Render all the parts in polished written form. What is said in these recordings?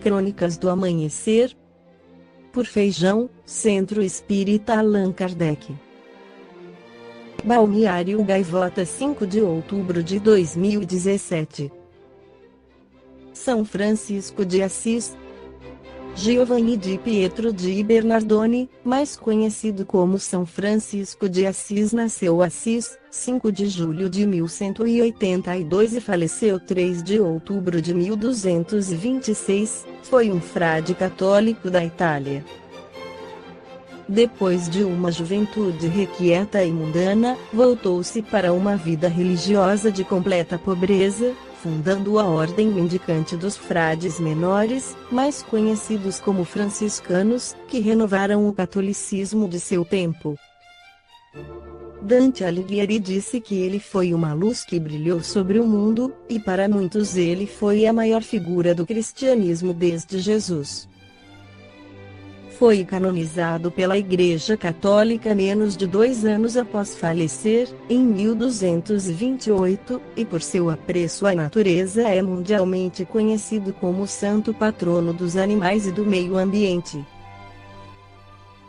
Crônicas do Amanhecer, por Feijão, Centro Espírita Allan Kardec. Balneário Gaivota, 5 de outubro de 2017. São Francisco de Assis. Giovanni di Pietro di Bernardone, mais conhecido como São Francisco de Assis, nasceu Assis, 5 de julho de 1182 e faleceu 3 de outubro de 1226, foi um frade católico da Itália. Depois de uma juventude requieta e mundana, voltou-se para uma vida religiosa de completa pobreza, fundando a Ordem Mendicante dos Frades Menores, mais conhecidos como franciscanos, que renovaram o catolicismo de seu tempo. Dante Alighieri disse que ele foi uma luz que brilhou sobre o mundo, e para muitos ele foi a maior figura do cristianismo desde Jesus. Foi canonizado pela Igreja Católica menos de 2 anos após falecer, em 1228, e por seu apreço à natureza é mundialmente conhecido como o santo patrono dos animais e do meio ambiente.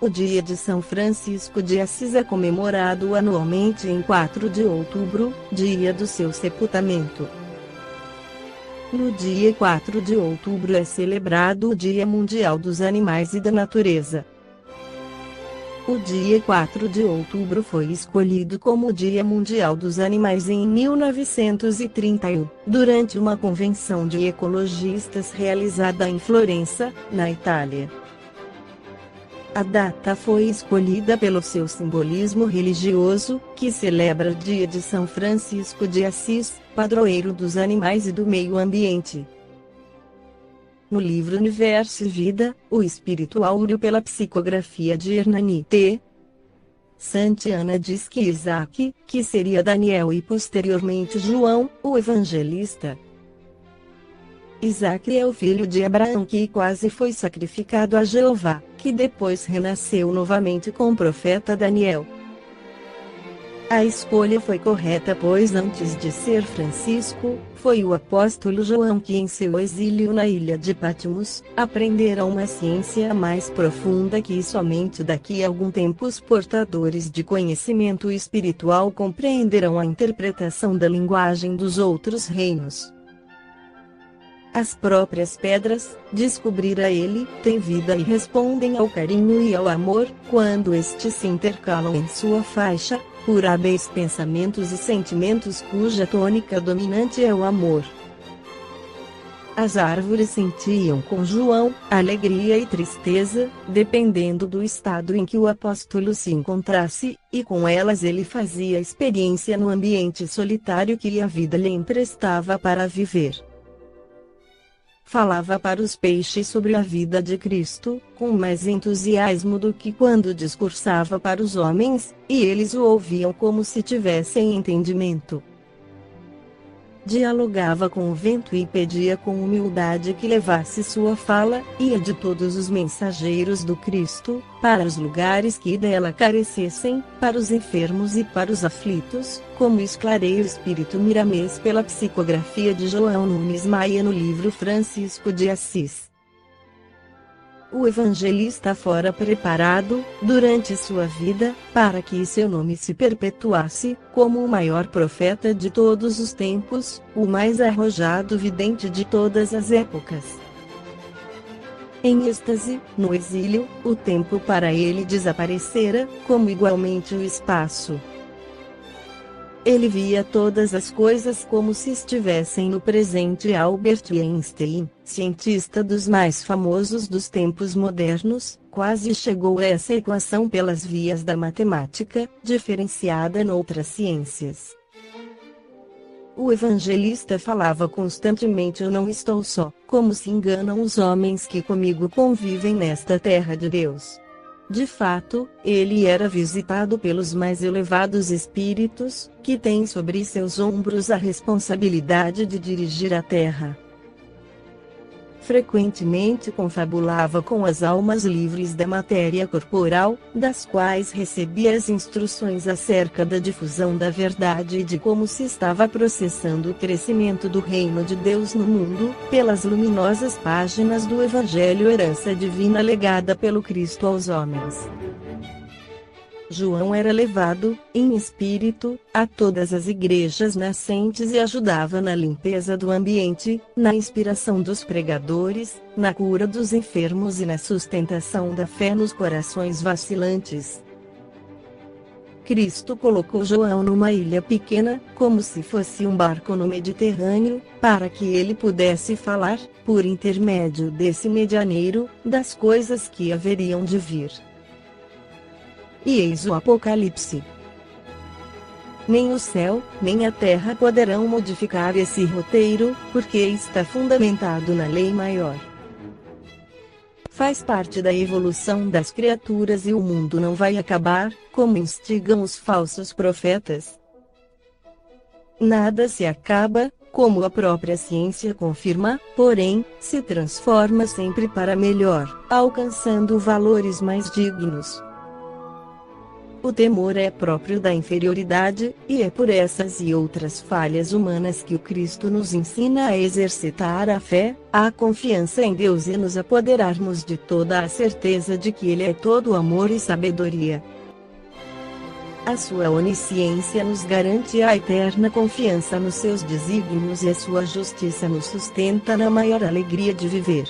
O dia de São Francisco de Assis é comemorado anualmente em 4 de outubro, dia do seu sepultamento. No dia 4 de outubro é celebrado o Dia Mundial dos Animais e da Natureza. O dia 4 de outubro foi escolhido como o Dia Mundial dos Animais em 1931, durante uma convenção de ecologistas realizada em Florença, na Itália. A data foi escolhida pelo seu simbolismo religioso, que celebra o dia de São Francisco de Assis, padroeiro dos animais e do meio ambiente. No livro Universo e Vida, o Espírito Áureo pela psicografia de Hernani T. Santiana diz que Isaac, que seria Daniel e posteriormente João, o evangelista. Isaac é o filho de Abraão que quase foi sacrificado a Jeová, que depois renasceu novamente com o profeta Daniel. A escolha foi correta, pois antes de ser Francisco, foi o apóstolo João que em seu exílio na ilha de Patmos, aprendera uma ciência mais profunda que somente daqui a algum tempo os portadores de conhecimento espiritual compreenderão a interpretação da linguagem dos outros reinos. As próprias pedras, descobrira ele, têm vida e respondem ao carinho e ao amor, quando estes se intercalam em sua faixa, por hábeis pensamentos e sentimentos cuja tônica dominante é o amor. As árvores sentiam com João, alegria e tristeza, dependendo do estado em que o apóstolo se encontrasse, e com elas ele fazia experiência no ambiente solitário que a vida lhe emprestava para viver. Falava para os peixes sobre a vida de Cristo, com mais entusiasmo do que quando discursava para os homens, e eles o ouviam como se tivessem entendimento. Dialogava com o vento e pedia com humildade que levasse sua fala, e a de todos os mensageiros do Cristo, para os lugares que dela carecessem, para os enfermos e para os aflitos, como esclareia o Espírito Miramês pela psicografia de João Nunes Maia no livro Francisco de Assis. O evangelista fora preparado, durante sua vida, para que seu nome se perpetuasse, como o maior profeta de todos os tempos, o mais arrojado vidente de todas as épocas. Em êxtase, no exílio, o tempo para ele desaparecera, como igualmente o espaço. Ele via todas as coisas como se estivessem no presente. Albert Einstein, cientista dos mais famosos dos tempos modernos, quase chegou a essa equação pelas vias da matemática, diferenciada noutras ciências. O evangelista falava constantemente: eu não estou só, como se enganam os homens que comigo convivem nesta terra de Deus. De fato, ele era visitado pelos mais elevados espíritos, que têm sobre seus ombros a responsabilidade de dirigir a terra. frequentemente confabulava com as almas livres da matéria corporal, das quais recebia as instruções acerca da difusão da verdade e de como se estava processando o crescimento do reino de Deus no mundo, pelas luminosas páginas do Evangelho, herança divina legada pelo Cristo aos homens. João era levado, em espírito, a todas as igrejas nascentes e ajudava na limpeza do ambiente, na inspiração dos pregadores, na cura dos enfermos e na sustentação da fé nos corações vacilantes. Cristo colocou João numa ilha pequena, como se fosse um barco no Mediterrâneo, para que ele pudesse falar, por intermédio desse medianeiro, das coisas que haveriam de vir. E eis o Apocalipse. Nem o céu, nem a terra poderão modificar esse roteiro, porque está fundamentado na lei maior. Faz parte da evolução das criaturas e o mundo não vai acabar, como instigam os falsos profetas. Nada se acaba, como a própria ciência confirma, porém, se transforma sempre para melhor, alcançando valores mais dignos. O temor é próprio da inferioridade, e é por essas e outras falhas humanas que o Cristo nos ensina a exercitar a fé, a confiança em Deus e nos apoderarmos de toda a certeza de que Ele é todo amor e sabedoria. A sua onisciência nos garante a eterna confiança nos seus desígnios e a sua justiça nos sustenta na maior alegria de viver.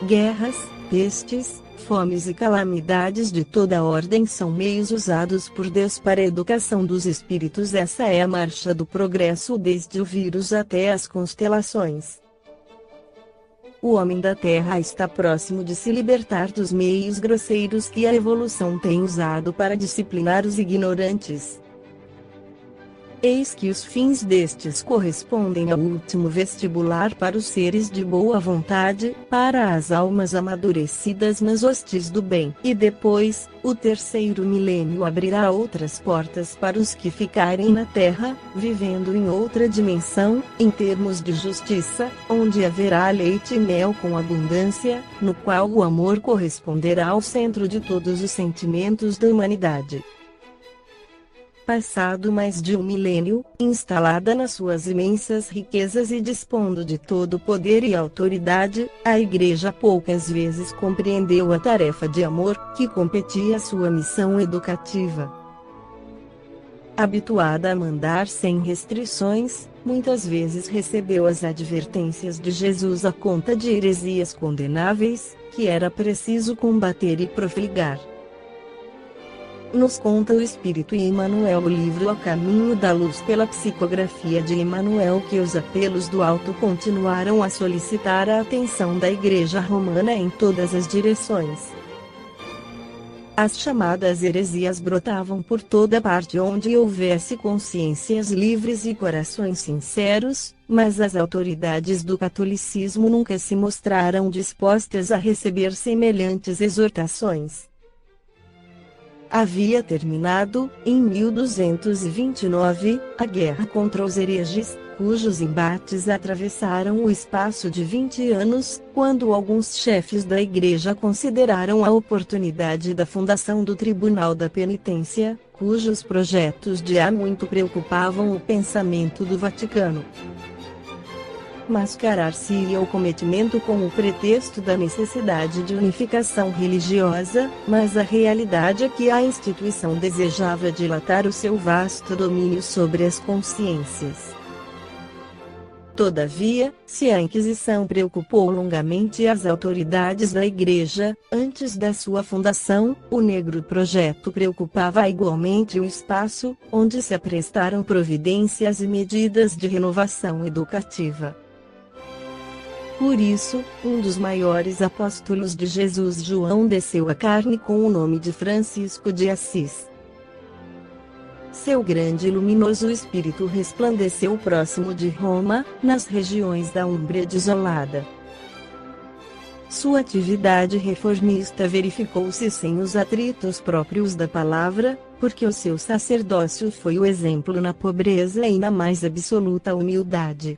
Guerras, pestes, fomes e calamidades de toda ordem são meios usados por Deus para a educação dos espíritos. Essa é a marcha do progresso desde o vírus até as constelações. O homem da Terra está próximo de se libertar dos meios grosseiros que a evolução tem usado para disciplinar os ignorantes. Eis que os fins destes correspondem ao último vestibular para os seres de boa vontade, para as almas amadurecidas mas hostis do bem. E depois, o terceiro milênio abrirá outras portas para os que ficarem na Terra, vivendo em outra dimensão, em termos de justiça, onde haverá leite e mel com abundância, no qual o amor corresponderá ao centro de todos os sentimentos da humanidade. Passado mais de um milênio, instalada nas suas imensas riquezas e dispondo de todo o poder e autoridade, a Igreja poucas vezes compreendeu a tarefa de amor, que competia à sua missão educativa. Habituada a mandar sem restrições, muitas vezes recebeu as advertências de Jesus à conta de heresias condenáveis, que era preciso combater e profligar. Nos conta o Espírito Emmanuel, o livro A Caminho da Luz, pela psicografia de Emmanuel, que os apelos do alto continuaram a solicitar a atenção da Igreja Romana em todas as direções. As chamadas heresias brotavam por toda parte onde houvesse consciências livres e corações sinceros, mas as autoridades do catolicismo nunca se mostraram dispostas a receber semelhantes exortações. Havia terminado, em 1229, a guerra contra os hereges, cujos embates atravessaram o espaço de 20 anos, quando alguns chefes da Igreja consideraram a oportunidade da fundação do Tribunal da Penitência, cujos projetos de há muito preocupavam o pensamento do Vaticano. Mascarar-se-ia o cometimento com o pretexto da necessidade de unificação religiosa, mas a realidade é que a instituição desejava dilatar o seu vasto domínio sobre as consciências. Todavia, se a Inquisição preocupou longamente as autoridades da Igreja, antes da sua fundação, o negro projeto preocupava igualmente o espaço, onde se aprestaram providências e medidas de renovação educativa. Por isso, um dos maiores apóstolos de Jesus, João, desceu a carne com o nome de Francisco de Assis. Seu grande e luminoso espírito resplandeceu próximo de Roma, nas regiões da Úmbria desolada. Sua atividade reformista verificou-se sem os atritos próprios da palavra, porque o seu sacerdócio foi o exemplo na pobreza e na mais absoluta humildade.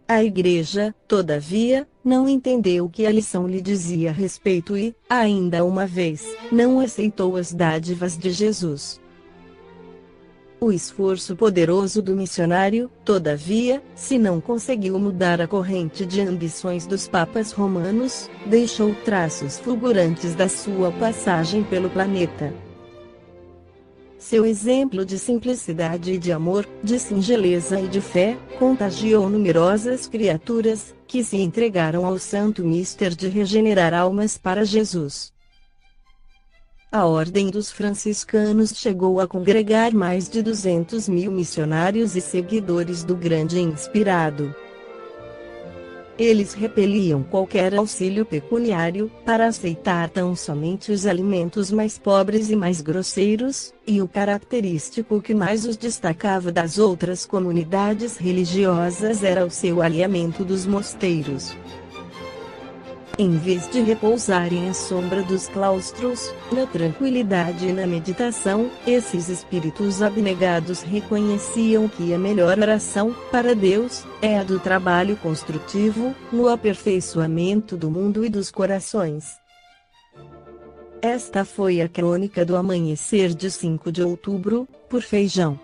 A Igreja, todavia, não entendeu o que a lição lhe dizia a respeito e, ainda uma vez, não aceitou as dádivas de Jesus. O esforço poderoso do missionário, todavia, se não conseguiu mudar a corrente de ambições dos papas romanos, deixou traços fulgurantes da sua passagem pelo planeta. Seu exemplo de simplicidade e de amor, de singeleza e de fé, contagiou numerosas criaturas, que se entregaram ao santo mister de regenerar almas para Jesus. A Ordem dos Franciscanos chegou a congregar mais de 200.000 missionários e seguidores do grande inspirado. Eles repeliam qualquer auxílio pecuniário, para aceitar tão somente os alimentos mais pobres e mais grosseiros, e o característico que mais os destacava das outras comunidades religiosas era o seu alinhamento dos mosteiros. Em vez de repousarem à sombra dos claustros, na tranquilidade e na meditação, esses espíritos abnegados reconheciam que a melhor oração, para Deus, é a do trabalho construtivo, no aperfeiçoamento do mundo e dos corações. Esta foi a crônica do amanhecer de 5 de outubro, por Feijão.